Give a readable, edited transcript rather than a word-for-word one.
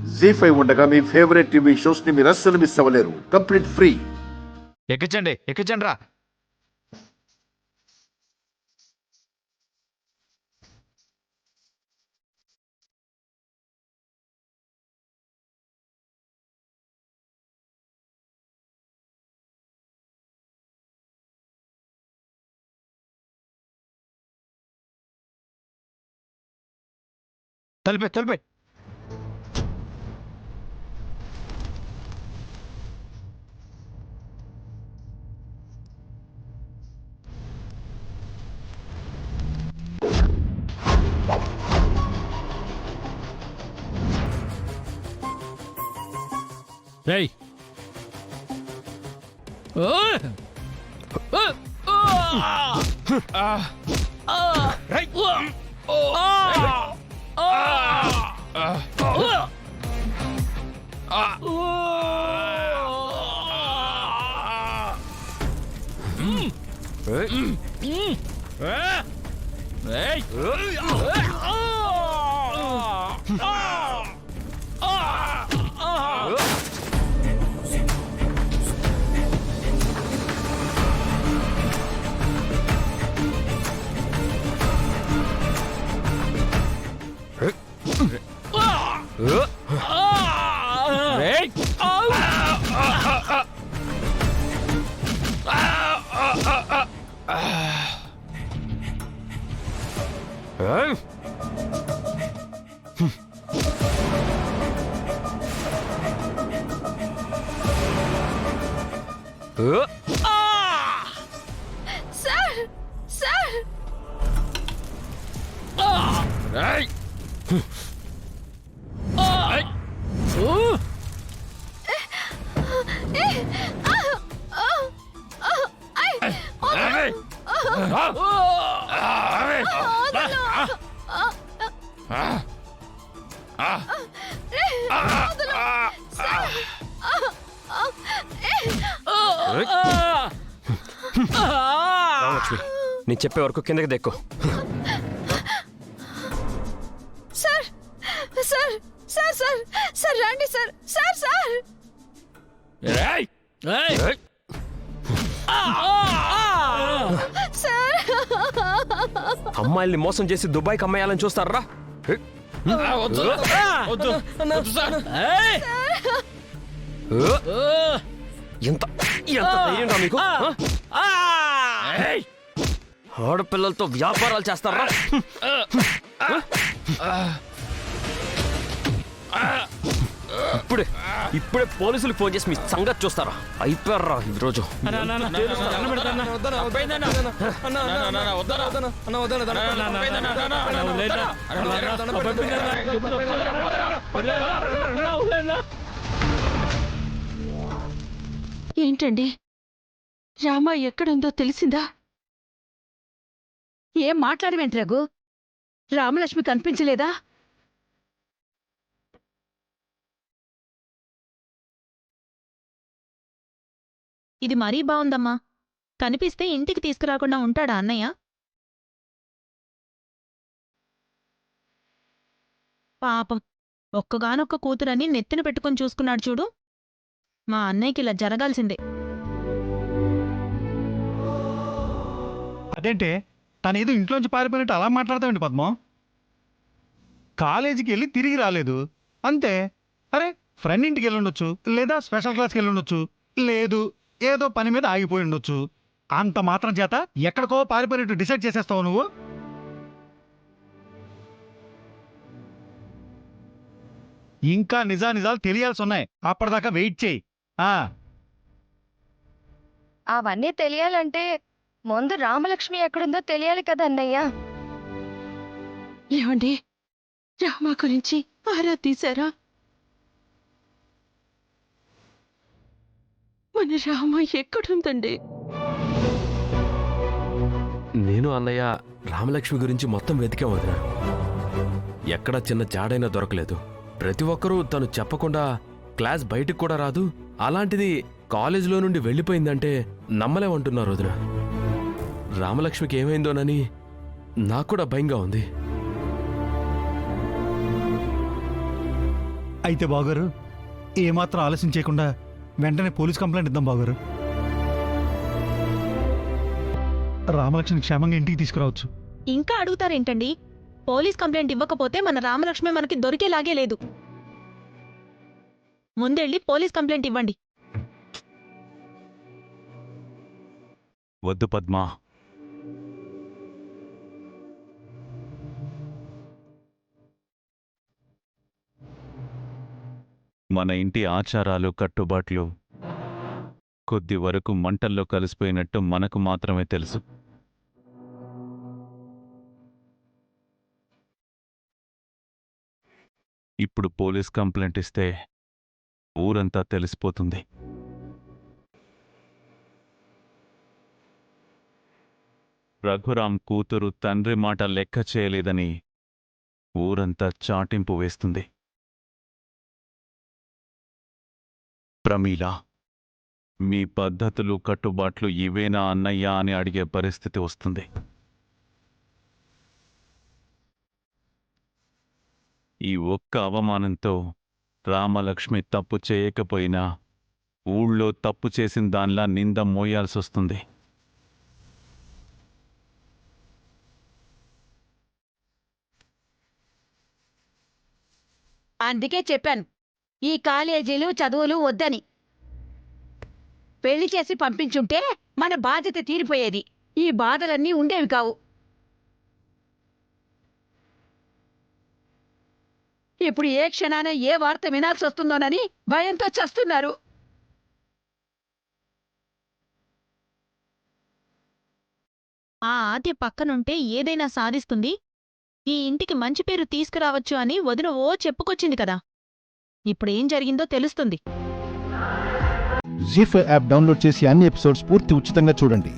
జీ5 ఉండగా మీ favourite TV shows ని మీరు అస్సలు మిస్ అవ్వలేరు. Complete free. ఎక్కించండి రా. తలిపే రేయ్ సార్ సార్ రామలక్ష్మి, నేను చెప్పే వరకు కిందకి దెక్కు. Sir sir sir sir sir రండి సార్ సార్ సార్ సార్ అమ్మాయిల్ని మోసం చేసి దుబాయ్కి అమ్మాయాలని చూస్తారా? ఎంత ధైర్యంగా మీకు? ఆడపిల్లలతో వ్యాపారాలు చేస్తారా? ఇప్పుడే పోలీసులకు ఫోన్ చేసి మీ సంగతి చూస్తారా? అయిపోయారా ఈరోజు. ఏంటండి రామ ఎక్కడుందో తెలిసిందా? ఏం మాట్లాడమేంటి రఘు? రామలక్ష్మి కనిపించలేదా? ఇది మరీ బావుందమ్మా. కనిపిస్తే ఇంటికి తీసుకురాకుండా ఉంటాడా అన్నయ్య? పాపం, ఒక్కగానొక్క కూతురని నెత్తిన పెట్టుకొని చూసుకున్నాడు చూడు. మా అన్నయ్యకి ఇలా జరగాల్సిందే. అదేంటే తనేదో ఇంట్లోంచి పారిపోయినట్టు అలా మాట్లాడతావేంటి పద్మం? కాలేజీకి వెళ్ళి తిరిగి రాలేదు అంతే. అరే, ఫ్రెండ్ ఇంటికి వెళ్ళి ఉండొచ్చు, లేదా స్పెషల్ క్లాస్కి వెళ్ళి ఉండొచ్చు, లేదు ఏదో పని మీద ఆగిపోయి ఉండొచ్చు. అంత మాత్రం చేత ఎక్కడికో పారిపోయినట్టు డిసైడ్ చేసేస్తావు నువ్వు? ఇంకా నిజాలు తెలియాల్సి ఉన్నాయి. అప్పటిదాకా వెయిట్ చేయి. అవన్నీ తెలియాలంటే ముందు రామలక్ష్మి ఎక్కడుందో తెలియాలి కదా అన్నయ్య. ఏమండి, రామ గురించి ఆరా తీశారా? మన రామ ఎక్కడుందండి? నేను అన్నయ్య రామలక్ష్మి గురించి మొత్తం వెతికాం వదిన. ఎక్కడా చిన్న జాడైనా దొరకలేదు. ప్రతి ఒక్కరూ తను చెప్పకుండా క్లాస్ బయటికి కూడా రాదు, అలాంటిది కాలేజీలో నుండి వెళ్ళిపోయిందంటే నమ్మలేమంటున్నారు వదిన. రామలక్ష్మికి ఏమైందోనని నాకు కూడా భయంగా ఉంది. అయితే బావగారు ఏమాత్రం ఆలస్యం చేయకుండా వెంటనే పోలీస్ కంప్లైంట్ ఇద్దాం బావగారు. రామలక్ష్మి క్షేమంగా ఇంటికి తీసుకురావచ్చు. ఇంకా అడుగుతారేంటండి? పోలీస్ కంప్లైంట్ ఇవ్వకపోతే మన రామలక్ష్మి మనకి దొరికేలాగే లేదు. ముందెళ్ళి పోలీస్ కంప్లైంట్ ఇవ్వండి. వద్దు పద్మా. మన ఇంటి ఆచారాలు కట్టుబాట్లు కొద్ది వరకు మంటల్లో కలిసిపోయినట్టు మనకు మాత్రమే తెలుసు. ఇప్పుడు పోలీస్ కంప్లైంట్ ఇస్తే ఊరంతా తెలిసిపోతుంది. రఘురాం కూతురు తండ్రి మాట లెక్క చేయలేదని ఊరంతా చాటింపు వేస్తుంది. ప్రమీల, మీ పద్ధతులు కట్టుబాట్లు ఇవేనా అన్నయ్య అని అడిగే పరిస్థితి వస్తుంది. ఈ ఒక్క అవమానంతో రామలక్ష్మి తప్పు చేయకపోయినా ఊళ్ళో తప్పు చేసిన దానిలా నింద మోయాల్సొస్తుంది. అందుకే చెప్పాను ఈ కాలేజీలు చదువులు వద్దని. పెళ్లి చేసి పంపించుంటే మన బాధ్యత తీరిపోయేది. ఈ బాధలన్నీ ఉండేవి కావు. ఇప్పుడు ఏ క్షణాన ఏ వార్త వినాల్సి వస్తుందోనని భయంతో చస్తున్నారు. ఆ ఆద్య పక్కనుంటే ఏదైనా సాధిస్తుంది, ఈ ఇంటికి మంచి పేరు తీసుకురావచ్చు అని వదిన ఓ చెప్పుకొచ్చింది కదా. ఇప్పుడేం జరిగిందో తెలుస్తుంది. జీ5 యాప్ డౌన్లోడ్ చేసి అన్ని ఎపిసోడ్స్ పూర్తి ఉచితంగా చూడండి.